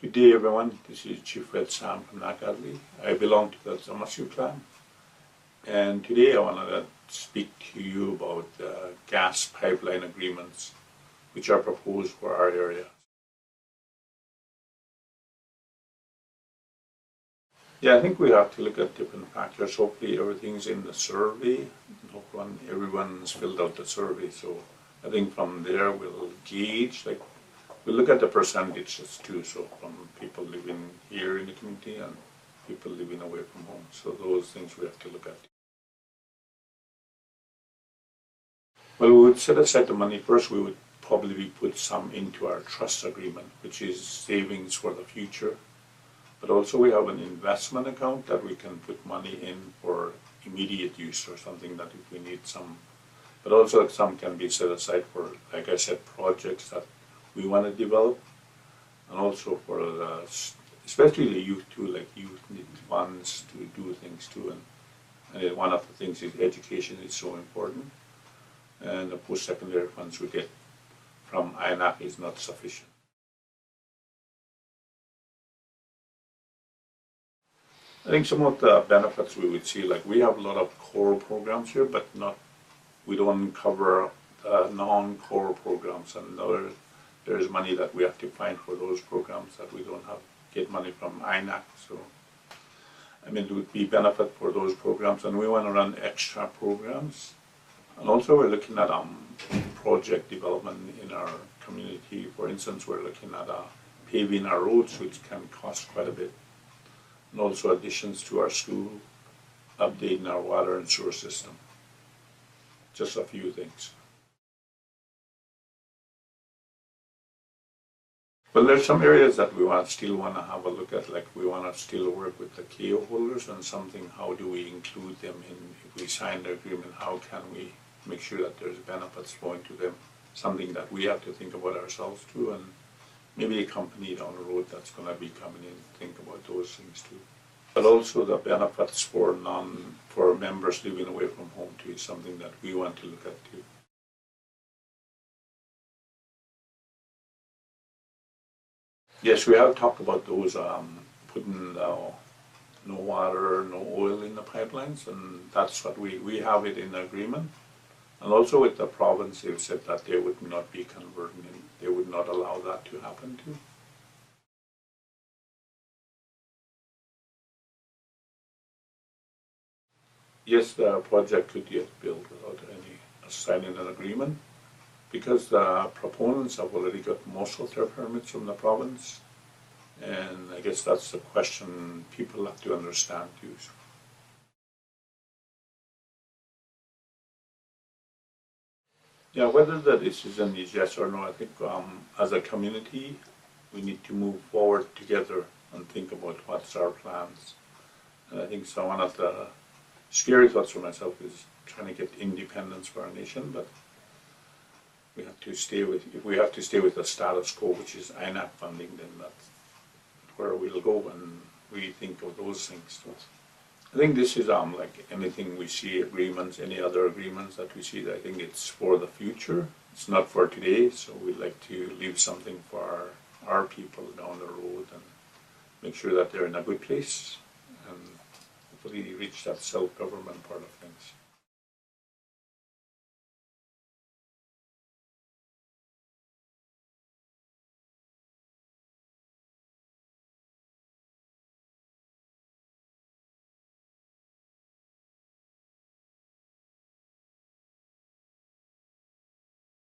Good day everyone, this is Chief Red Sam from Nagadli. I belong to the Zamashu clan, and today I want to speak to you about gas pipeline agreements which are proposed for our area. Yeah, I think we have to look at different factors. Hopefully everything's in the survey. Everyone's filled out the survey, so I think from there we'll gauge, we'll look at the percentages too, so from people living here in the community and people living away from home. So those things we have to look at. Well, we would set aside the money first. We would probably put some into our trust agreement, which is savings for the future. But also we have an investment account that we can put money in for immediate use or something that if we need some. But also some can be set aside for, like I said, projects that we want to develop, and also for especially the youth too, like youth need funds to do things too, and one of the things is education is so important, and the post-secondary funds we get from INAC is not sufficient. I think some of the benefits we would see, like we have a lot of core programs here, but we don't cover non-core programs, and there's money that we have to find for those programs that we don't get money from INAC. So, I mean, it would be benefit for those programs, and we want to run extra programs. And also we're looking at project development in our community. For instance, we're looking at paving our roads, which can cost quite a bit. And also additions to our school, updating our water and sewer system. Just a few things. Well, there's some areas that we still want to have a look at, like we want to still work with the KO holders and something, how do we include them in, if we sign the agreement, how can we make sure that there's benefits flowing to them, something that we have to think about ourselves too, and maybe a company down the road that's going to be coming in, think about those things too. But also the benefits for members living away from home too is something that we want to look at too. Yes, we have talked about those, putting no water, no oil in the pipelines, and that's what we have it in the agreement. And also with the province, they've said that they would not be converting, and they would not allow that to happen too. Yes, the project could get built without any signing an agreement, because the proponents have already got most of their permits from the province, and I guess that's the question people have to understand too. Yeah, whether the decision is yes or no, I think as a community we need to move forward together and think about what's our plans. And I think so one of the scary thoughts for myself is trying to get independence for our nation, but we have to stay with, if we have to stay with the status quo, which is INAC funding, then that's where we'll go and we think of those things. I think this is like anything we see, agreements, any other agreements that we see, I think it's for the future. It's not for today, so we'd like to leave something for our people down the road and make sure that they're in a good place and hopefully reach that self-government part of things.